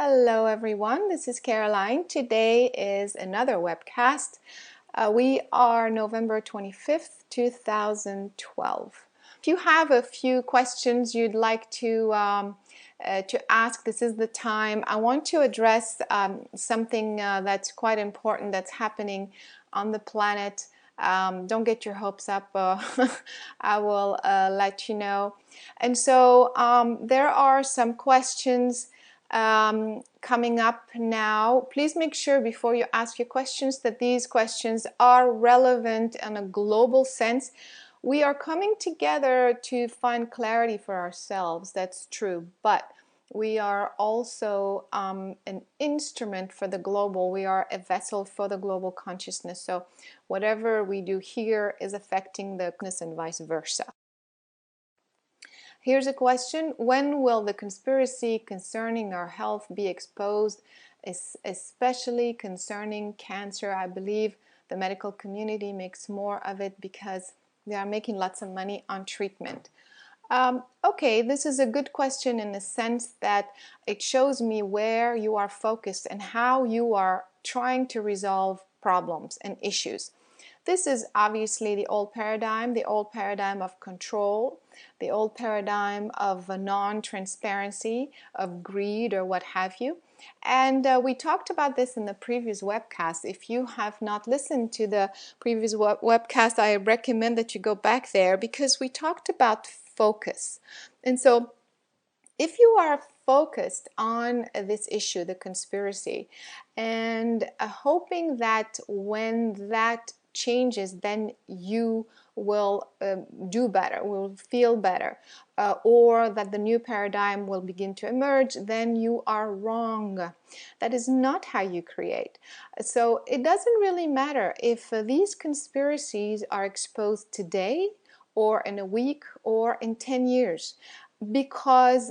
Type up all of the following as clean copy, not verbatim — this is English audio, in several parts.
Hello everyone, this is Caroline. Today is another webcast. We are November 25th, 2012. If you have a few questions you'd like to ask, this is the time. I want to address something that's quite important that's happening on the planet. Don't get your hopes up. I will let you know. And so there are some questions coming up now. Please make sure before you ask your questions that these questions are relevant in a global sense. We are coming together to find clarity for ourselves, that's true, but we are also an instrument for the global. We are a vessel for the global consciousness. So whatever we do here is affecting the consciousness and vice versa. Here's a question: when will the conspiracy concerning our health be exposed, especially concerning cancer? I believe the medical community makes more of it because they are making lots of money on treatment. Okay, this is a good question in the sense that it shows me where you are focused and how you are trying to resolve problems and issues. This is obviously the old paradigm of control, the old paradigm of non-transparency, of greed or what have you. And we talked about this in the previous webcast. If you have not listened to the previous webcast, I recommend that you go back there because we talked about focus. And so if you are focused on this issue, the conspiracy, and hoping that when that changes, then you will do better, will feel better, or that the new paradigm will begin to emerge, then you are wrong. That is not how you create. So it doesn't really matter if these conspiracies are exposed today or in a week or in 10 years. Because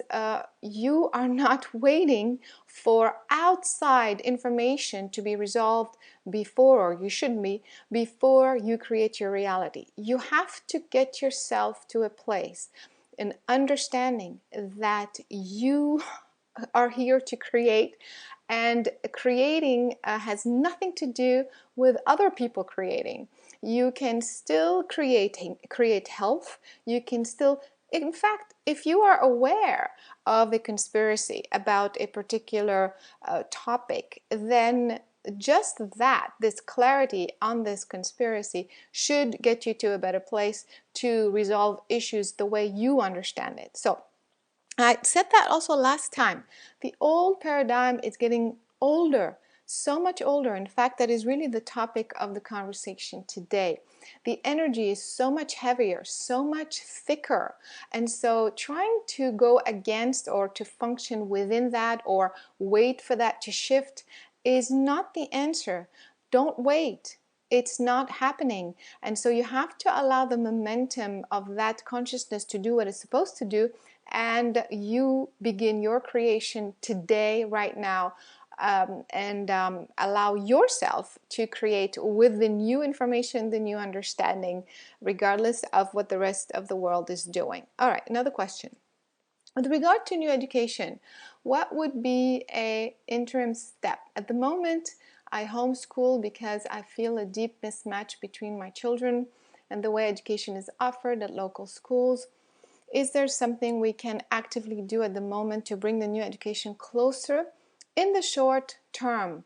you are not waiting for outside information to be resolved before, or you should be, before you create your reality. You have to get yourself to a place, an understanding that you are here to create, and creating has nothing to do with other people creating. You can still create health. You can still, in fact, if you are aware of a conspiracy about a particular topic, then just that, this clarity on this conspiracy should get you to a better place to resolve issues the way you understand it. So I said that also last time. The old paradigm is getting older, so much older. In fact, that is really the topic of the conversation today. The energy is so much heavier, so much thicker. And so trying to go against or to function within that or wait for that to shift is not the answer. Don't wait. It's not happening. And so you have to allow the momentum of that consciousness to do what it's supposed to do, and you begin your creation today, right now, and allow yourself to create with the new information, the new understanding, regardless of what the rest of the world is doing. All right, another question. With regard to new education, what would be an interim step? At the moment, I homeschool because I feel a deep mismatch between my children and the way education is offered at local schools. Is there something we can actively do at the moment to bring the new education closer in the short term?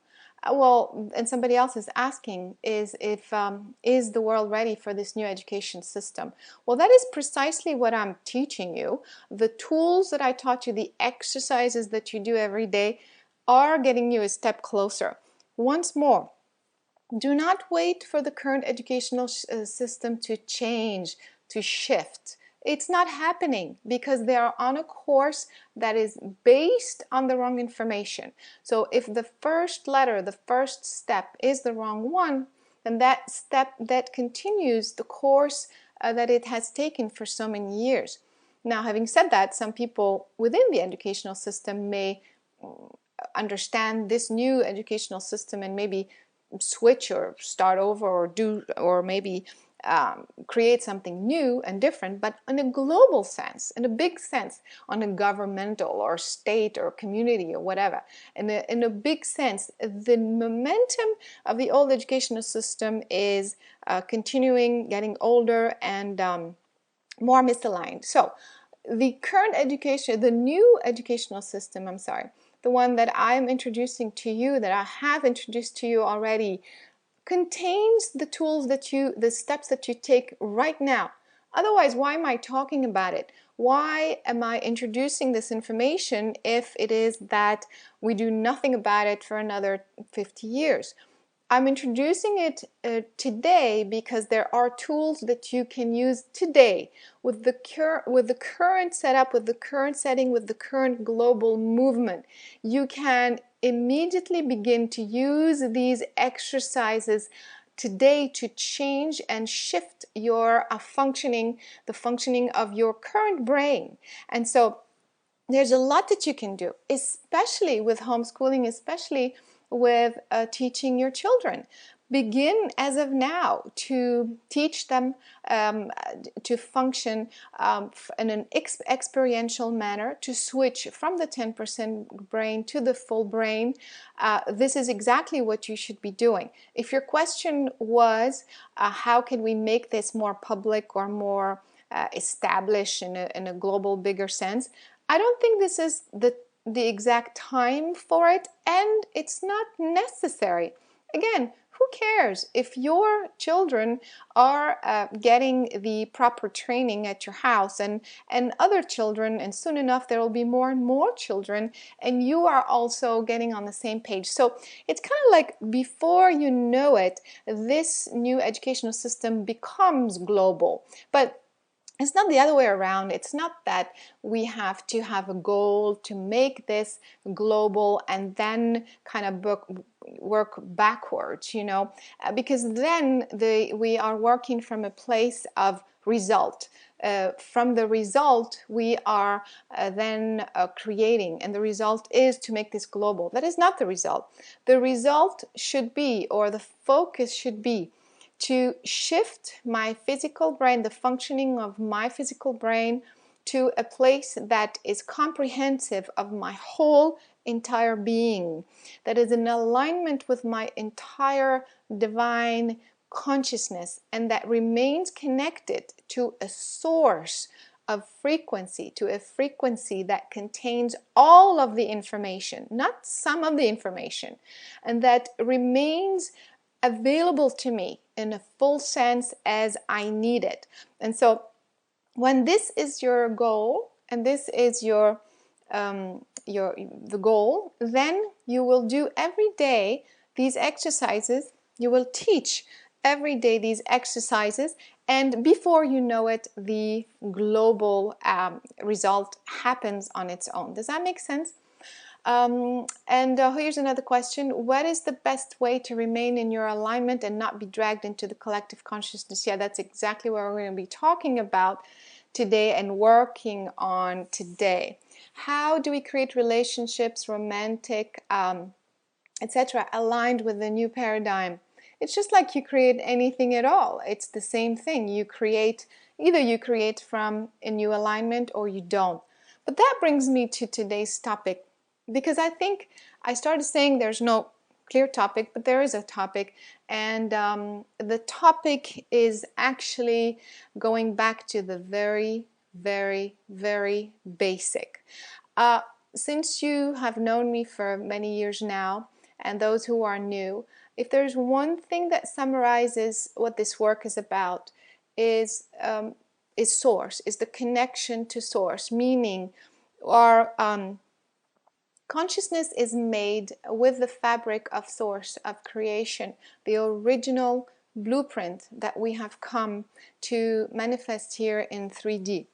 Well, and somebody else is asking, is the world ready for this new education system? Well, that is precisely what I'm teaching you. The tools that I taught you, the exercises that you do every day are getting you a step closer. Once more, do not wait for the current educational system to change, to shift. It's not happening because they are on a course that is based on the wrong information. So if the first letter, the first step is the wrong one, then that step that continues the course that it has taken for so many years. Now, having said that, some people within the educational system may understand this new educational system and maybe switch or start over or maybe create something new and different, but in a global sense, in a big sense, on a governmental or state or community or whatever. In a big sense, the momentum of the old educational system is continuing, getting older, and more misaligned. So the current education, the new educational system, I'm sorry, the one that I'm introducing to you, that I have introduced to you already, contains the tools that the steps that you take right now. Otherwise, why am I talking about it? Why am I introducing this information if it is that we do nothing about it for another 50 years? I'm introducing it today because there are tools that you can use today with the current setup, with the current setting, with the current global movement. You can immediately begin to use these exercises today to change and shift your the functioning of your current brain. And so there's a lot that you can do, especially with homeschooling, especially with teaching your children. Begin as of now to teach them to function in an experiential manner, to switch from the 10% brain to the full brain. This is exactly what you should be doing. If your question was, how can we make this more public or more established in a global, bigger sense, I don't think this is the exact time for it, and it's not necessary. Again, who cares if your children are getting the proper training at your house and other children, and soon enough there will be more and more children, and you are also getting on the same page. So it's kind of like, before you know it, this new educational system becomes global. But it's not the other way around. It's not that we have to have a goal to make this global and then kind of work backwards, because then we are working from a place of result. From the result, we are then creating, and the result is to make this global. That is not the result. The result should be, or the focus should be, to shift my physical brain, the functioning of my physical brain, to a place that is comprehensive of my whole entire being, that is in alignment with my entire divine consciousness, and that remains connected to a source of frequency, to a frequency that contains all of the information, not some of the information, and that remains available to me in a full sense as I need it. And so when this is your goal, and this is the goal, then you will do every day these exercises. You will teach every day these exercises, and before you know it, the global result happens on its own. Does that make sense? Here's another question. What is the best way to remain in your alignment and not be dragged into the collective consciousness? Yeah, that's exactly what we're going to be talking about today and working on today. How do we create relationships, romantic, etc., aligned with the new paradigm? It's just like you create anything at all. It's the same thing. Either you create from a new alignment or you don't. But that brings me to today's topic, because I think I started saying there's no clear topic, but there is a topic, and the topic is actually going back to the very, very, very basic. Since you have known me for many years now, and those who are new, if there's one thing that summarizes what this work is about, is source, is the connection to source, meaning our consciousness is made with the fabric of source, of creation, the original blueprint that we have come to manifest here in 3D,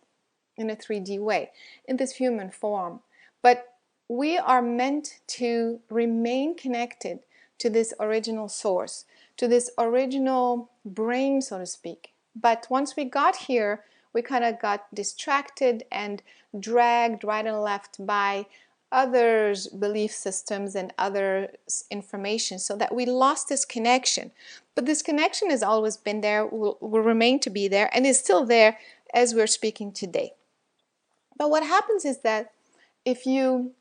in a 3D way, in this human form. But we are meant to remain connected to this original source, to this original brain, so to speak. But once we got here, we kind of got distracted and dragged right and left by others' belief systems and other information, so that we lost this connection. But this connection has always been there, will remain to be there, and is still there as we're speaking today. But what happens is that if you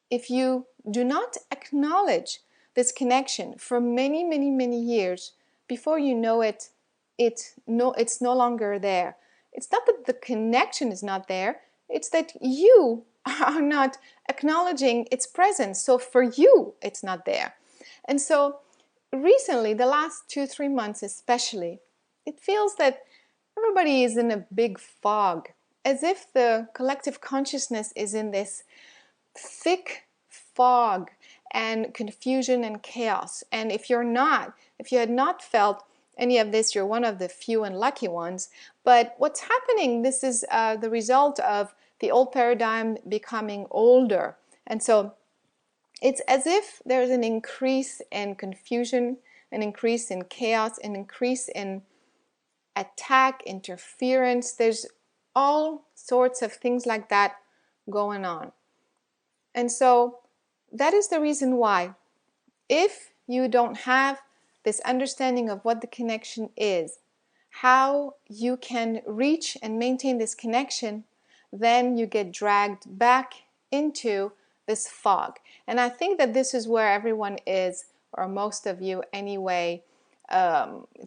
do not acknowledge this connection for many, many, many years, before you know it, it's no longer there. It's not that the connection is not there, it's that you are not acknowledging its presence. So for you, it's not there. And so recently, the last 2-3 months especially, it feels that everybody is in a big fog, as if the collective consciousness is in this thick fog and confusion and chaos. And if you had not felt any of this, you're one of the few and lucky ones. But what's happening, this is the result of the old paradigm becoming older. And so it's as if there's an increase in confusion, an increase in chaos, an increase in attack, interference. There's all sorts of things like that going on. And so that is the reason why, if you don't have this understanding of what the connection is, how you can reach and maintain this connection, then you get dragged back into this fog. And I think that this is where everyone is, or most of you anyway,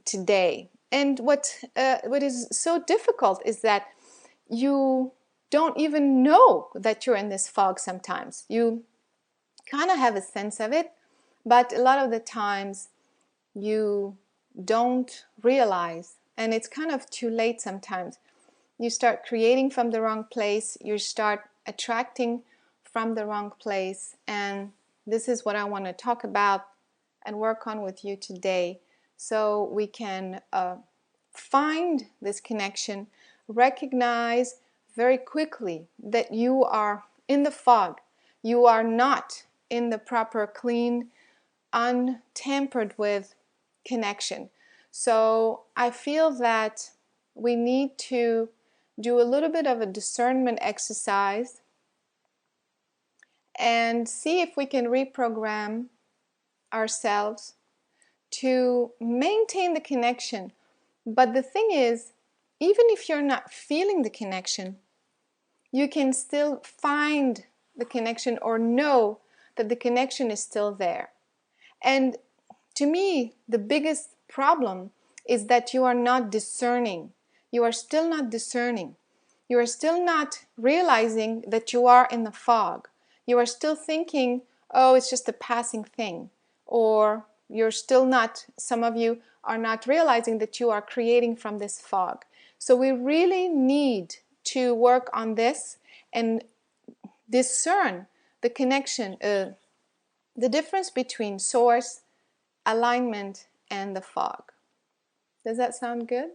today. And what is so difficult is that you don't even know that you're in this fog sometimes. You kind of have a sense of it, but a lot of the times you don't realize, and it's kind of too late sometimes. You start creating from the wrong place, you start attracting from the wrong place, and this is what I want to talk about and work on with you today, so we can find this connection, recognize very quickly that you are in the fog. You are not in the proper, clean, untampered with connection. So I feel that we need to do a little bit of a discernment exercise and see if we can reprogram ourselves to maintain the connection. But the thing is, even if you're not feeling the connection, you can still find the connection or know that the connection is still there. And to me, the biggest problem is that you are not discerning. You are still not discerning. You are still not realizing that you are in the fog. You are still thinking, oh, it's just a passing thing. Or you're still not, some of you are not realizing that you are creating from this fog. So we really need to work on this and discern the connection, the difference between source, alignment, and the fog. Does that sound good?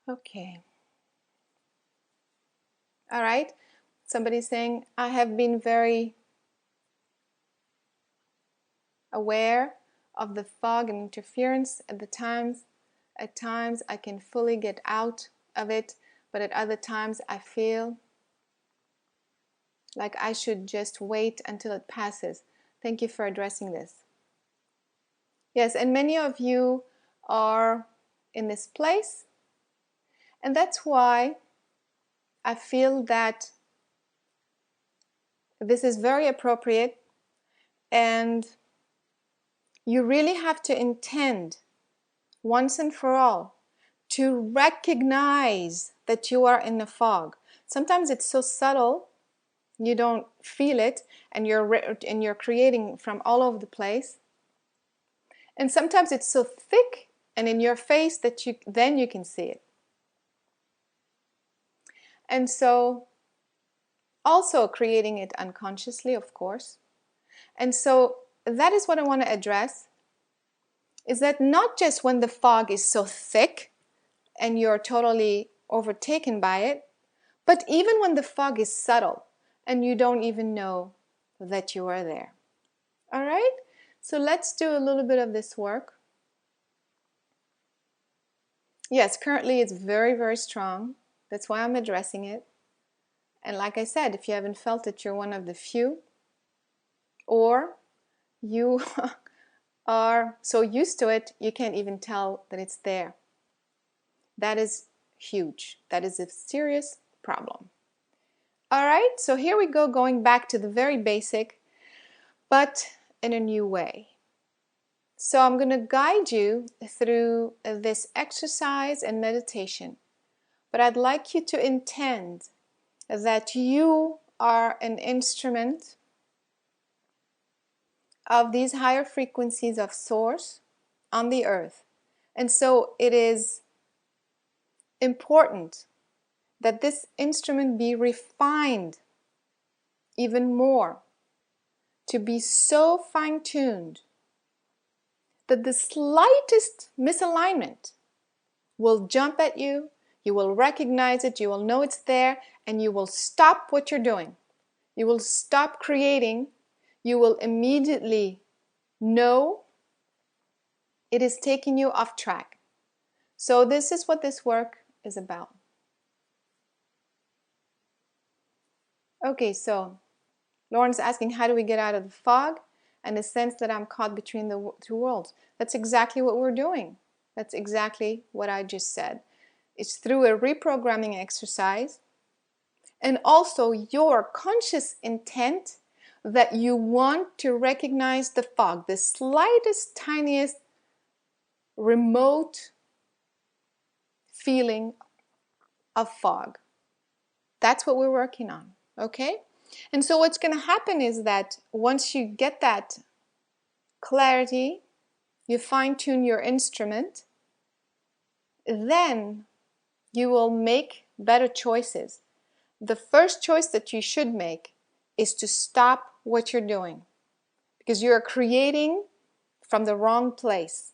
Okay. All right. Somebody's saying, I have been very aware of the fog and interference at times. At times I can fully get out of it, but at other times I feel like I should just wait until it passes. Thank you for addressing this. Yes, and many of you are in this place, and that's why I feel that this is very appropriate, and you really have to intend once and for all to recognize that you are in the fog. Sometimes it's so subtle you don't feel it, and you're creating from all over the place. And sometimes it's so thick and in your face that you can see it. And so also creating it unconsciously, of course. And so that is what I want to address, is that not just when the fog is so thick and you're totally overtaken by it, but even when the fog is subtle and you don't even know that you are there. All right? So let's do a little bit of this work. Yes, currently it's very, very strong. That's why I'm addressing it. And like I said, if you haven't felt it, you're one of the few, or you are so used to it, you can't even tell that it's there. That is huge. That is a serious problem. All right, so here we go, going back to the very basic, but in a new way. So I'm going to guide you through this exercise and meditation, but I'd like you to intend that you are an instrument of these higher frequencies of source on the earth. And so it is important that this instrument be refined even more, to be so fine-tuned that the slightest misalignment will jump at you, you will recognize it, you will know it's there, and you will stop what you're doing. You will stop creating, you will immediately know it is taking you off track. So this is what this work is about. Okay, so Lauren's asking, how do we get out of the fog and the sense that I'm caught between the two worlds? That's exactly what we're doing. That's exactly what I just said. It's through a reprogramming exercise and also your conscious intent that you want to recognize the fog, the slightest, tiniest, remote feeling of fog. That's what we're working on, okay? And so what's going to happen is that once you get that clarity, you fine-tune your instrument, then you will make better choices. The first choice that you should make is to stop what you're doing, because you're creating from the wrong place.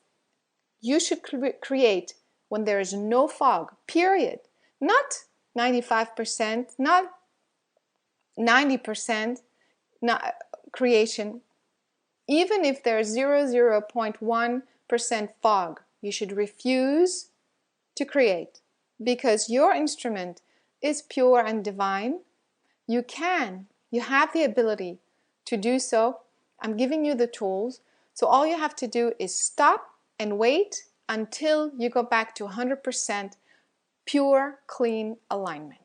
You should create when there is no fog, period. Not 95%, not 90% not creation. Even if there's 0.1% fog, you should refuse to create, because your instrument is pure and divine. You have the ability to do so. I'm giving you the tools. So all you have to do is stop and wait until you go back to 100% pure, clean alignment.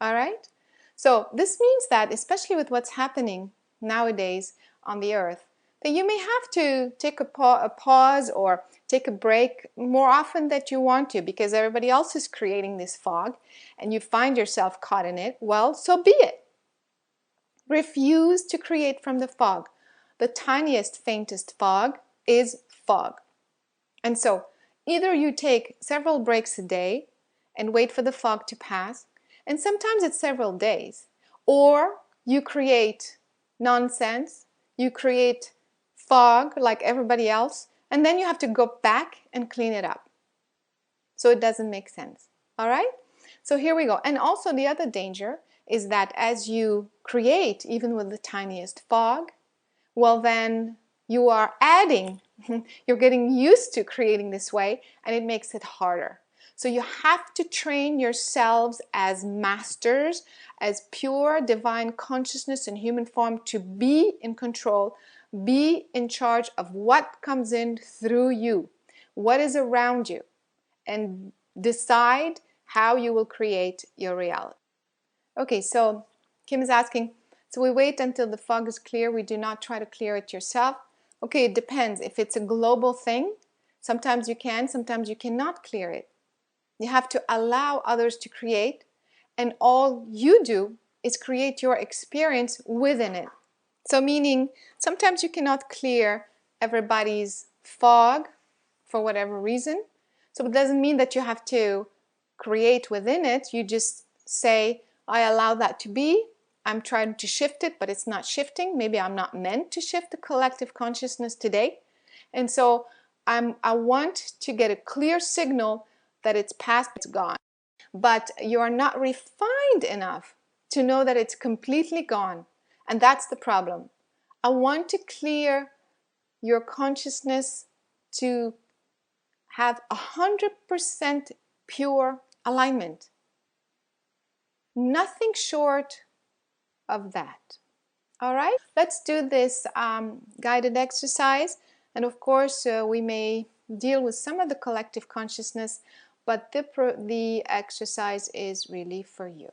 All right? So this means that, especially with what's happening nowadays on the earth, that you may have to take a pause or take a break more often than you want to, because everybody else is creating this fog and you find yourself caught in it. Well, so be it. Refuse to create from the fog. The tiniest, faintest fog is fog. And so either you take several breaks a day and wait for the fog to pass, and sometimes it's several days, or you create nonsense, you create fog like everybody else, and then you have to go back and clean it up. So it doesn't make sense. All right? So here we go. And also the other danger is that as you create, even with the tiniest fog, well then you are adding, you're getting used to creating this way, and it makes it harder. So you have to train yourselves as masters, as pure divine consciousness in human form, to be in control, be in charge of what comes in through you, what is around you, and decide how you will create your reality. Okay, so Kim is asking, so we wait until the fog is clear, we do not try to clear it yourself? Okay, it depends. If it's a global thing, sometimes you can, sometimes you cannot clear it. You have to allow others to create, and all you do is create your experience within it. So meaning, sometimes you cannot clear everybody's fog for whatever reason. So it doesn't mean that you have to create within it. You just say, I allow that to be. I'm trying to shift it, but it's not shifting. Maybe I'm not meant to shift the collective consciousness today. And so I want to get a clear signal that it's past, it's gone. But you are not refined enough to know that it's completely gone. And that's the problem. I want to clear your consciousness to have 100% pure alignment. Nothing short of that. All right, let's do this guided exercise. And of course, we may deal with some of the collective consciousness, but the exercise is really for you.